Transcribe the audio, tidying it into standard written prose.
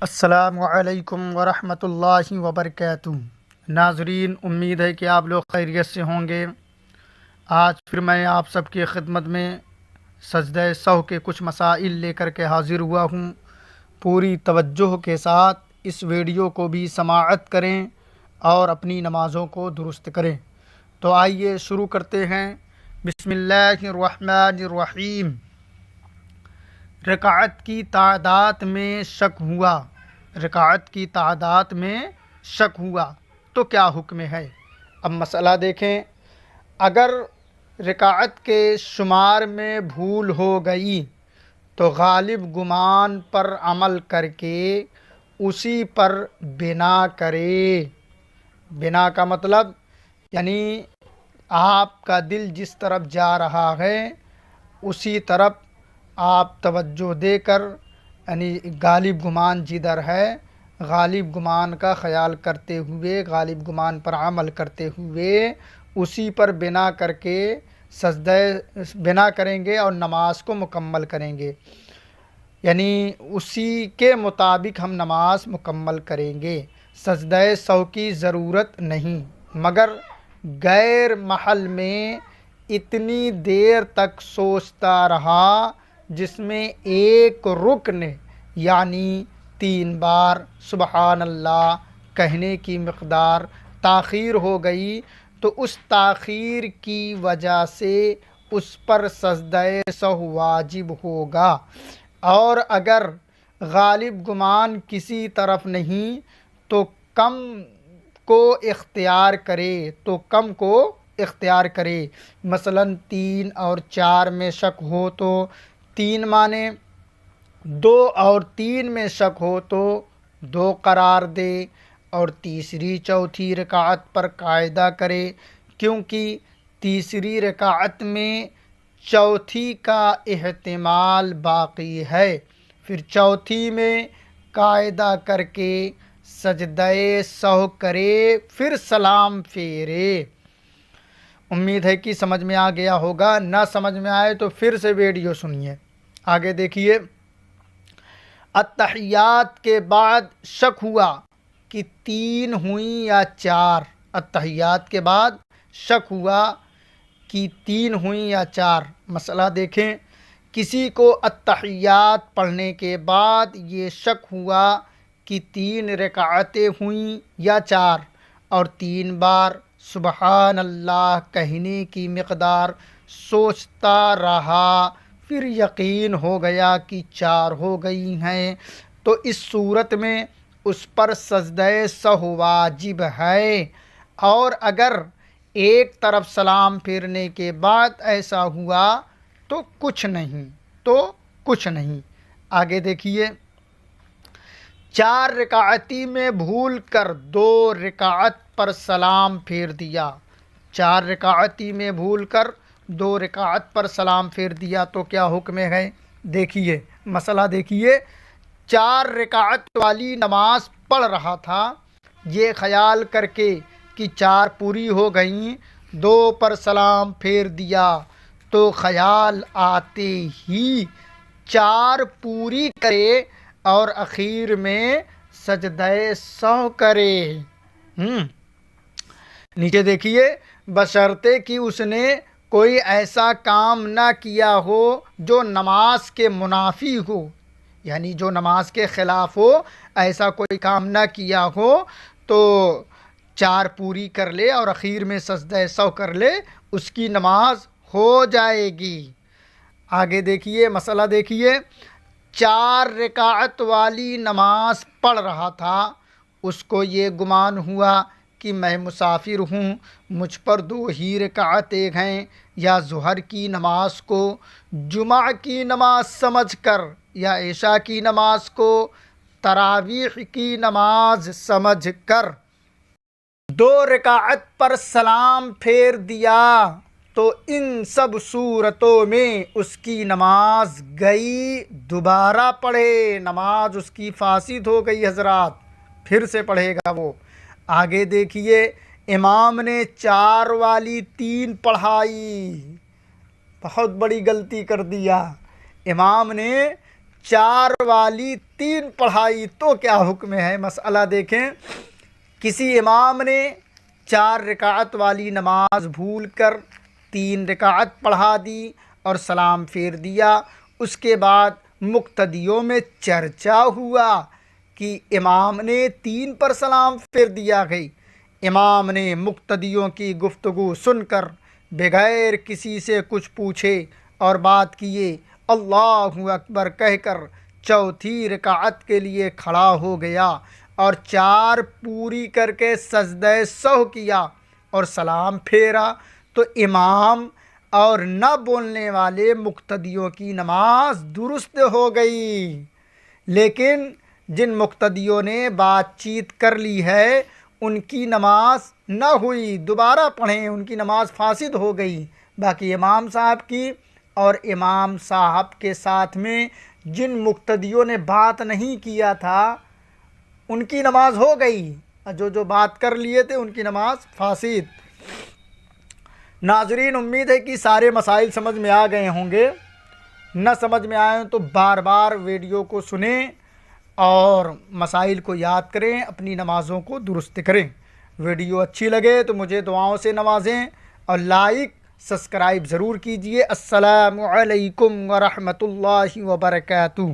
السلام علیکم ورحمۃ اللہ وبرکاتہ۔ ناظرین، امید ہے کہ آپ لوگ خیریت سے ہوں گے۔ آج پھر میں آپ سب کی خدمت میں سجدہ سہو کے کچھ مسائل لے کر کے حاضر ہوا ہوں۔ پوری توجہ کے ساتھ اس ویڈیو کو بھی سماعت کریں اور اپنی نمازوں کو درست کریں۔ تو آئیے شروع کرتے ہیں۔ بسم اللہ الرحمن الرحیم۔ رکعت کی تعداد میں شک ہوا، رکعت کی تعداد میں شک ہوا تو کیا حکم ہے؟ اب مسئلہ دیکھیں۔ اگر رکعت کے شمار میں بھول ہو گئی تو غالب گمان پر عمل کر کے اسی پر بنا کرے۔ بنا کا مطلب یعنی آپ کا دل جس طرف جا رہا ہے اسی طرف آپ توجہ دے کر، یعنی غالب گمان جدھر ہے غالب گمان کا خیال کرتے ہوئے، غالب گمان پر عمل کرتے ہوئے اسی پر بنا کر کے سجدہ بنا کریں گے اور نماز کو مکمل کریں گے، یعنی اسی کے مطابق ہم نماز مکمل کریں گے۔ سجدہ سہو کی ضرورت نہیں، مگر غیر محل میں اتنی دیر تک سوچتا رہا جس میں ایک رکن یعنی 3 بار سبحان اللہ کہنے کی مقدار تاخیر ہو گئی تو اس تاخیر کی وجہ سے اس پر سجدہ سہو واجب ہوگا۔ اور اگر غالب گمان کسی طرف نہیں تو کم کو اختیار کرے، مثلا 3 اور 4 میں شک ہو تو 3 مانے، 2 اور 3 میں شک ہو تو 2 قرار دے اور تیسری چوتھی رکعت پر قاعدہ کرے، کیونکہ تیسری رکعت میں چوتھی کا احتمال باقی ہے۔ پھر چوتھی میں قاعدہ کر کے سجدہ سہو کرے، پھر سلام پھیرے۔ امید ہے کہ سمجھ میں آ گیا ہوگا، نہ سمجھ میں آئے تو پھر سے ویڈیو سنیے۔ آگے دیکھیے۔ اتحیات کے بعد شک ہوا کہ 3 ہوئیں یا 4۔ اتحیات کے بعد شک ہوا کہ 3 ہوئیں یا 4۔ مسئلہ دیکھیں۔ کسی کو اتحیات پڑھنے کے بعد یہ شک ہوا کہ 3 رکعتیں ہوئیں یا 4 اور 3 بار سبحان اللہ کہنے کی مقدار سوچتا رہا، پھر یقین ہو گیا کہ 4 ہو گئی ہیں، تو اس صورت میں اس پر سجدہ سہو واجب ہے۔ اور اگر ایک طرف سلام پھیرنے کے بعد ایسا ہوا تو کچھ نہیں۔ آگے دیکھیے۔ 4 رکعتی میں بھول کر 2 رکعت پر سلام پھیر دیا۔ 4 رکعتی میں بھول کر 2 رکعت پر سلام پھیر دیا تو کیا حکم ہے؟ دیکھیے مسئلہ دیکھیے۔ 4 رکعت والی نماز پڑھ رہا تھا، یہ خیال کر کے کہ 4 پوری ہو گئیں، 2 پر سلام پھیر دیا تو خیال آتے ہی 4 پوری کرے اور اخیر میں سجدہ سہو کرے۔ نیچے دیکھیے۔ بشرطے کہ اس نے کوئی ایسا کام نہ کیا ہو جو نماز کے منافی ہو، یعنی جو نماز کے خلاف ہو، ایسا کوئی کام نہ کیا ہو تو 4 پوری کر لے اور اخیر میں سجدہ سہو کر لے، اس کی نماز ہو جائے گی۔ آگے دیکھیے مسئلہ دیکھیے۔ 4 رکعت والی نماز پڑھ رہا تھا، اس کو یہ گمان ہوا کہ میں مسافر ہوں، مجھ پر 2 ہی رکعتیں ہیں، یا ظہر کی نماز کو جمعہ کی نماز سمجھ کر یا عشاء کی نماز کو تراویح کی نماز سمجھ کر 2 رکعت پر سلام پھیر دیا تو ان سب صورتوں میں اس کی نماز گئی، دوبارہ پڑھے، نماز اس کی فاسد ہو گئی حضرات، پھر سے پڑھے گا وہ۔ آگے دیکھیے۔ امام نے 4 والی 3 پڑھائی، بہت بڑی غلطی کر دیا۔ امام نے 4 والی 3 پڑھائی تو کیا حکم ہے؟ مسئلہ دیکھیں، کسی امام نے 4 رکعت والی نماز بھول کر 3 رکعت پڑھا دی اور سلام پھیر دیا، اس کے بعد مقتدیوں میں چرچا ہوا کہ امام نے 3 پر سلام پھیر دیا گئی۔ امام نے مقتدیوں کی گفتگو سن کر بغیر کسی سے کچھ پوچھے اور بات کیے اللہ اکبر کہہ کر چوتھی رکعت کے لیے کھڑا ہو گیا اور 4 پوری کر کے سجدہ سہو کیا اور سلام پھیرا، تو امام اور نہ بولنے والے مقتدیوں کی نماز درست ہو گئی۔ لیکن جن مقتدیوں نے بات چیت کر لی ہے ان کی نماز نہ ہوئی، دوبارہ پڑھیں، ان کی نماز فاسد ہو گئی۔ باقی امام صاحب کی اور امام صاحب کے ساتھ میں جن مقتدیوں نے بات نہیں کیا تھا ان کی نماز ہو گئی، جو بات کر لیے تھے ان کی نماز فاسد۔ ناظرین، امید ہے کہ سارے مسائل سمجھ میں آ گئے ہوں گے۔ نہ سمجھ میں آئے تو بار بار ویڈیو کو سنیں اور مسائل کو یاد کریں، اپنی نمازوں کو درست کریں۔ ویڈیو اچھی لگے تو مجھے دعاؤں سے نوازیں اور لائک سبسکرائب ضرور کیجئے۔ السلام علیکم ورحمۃ اللہ وبرکاتہ۔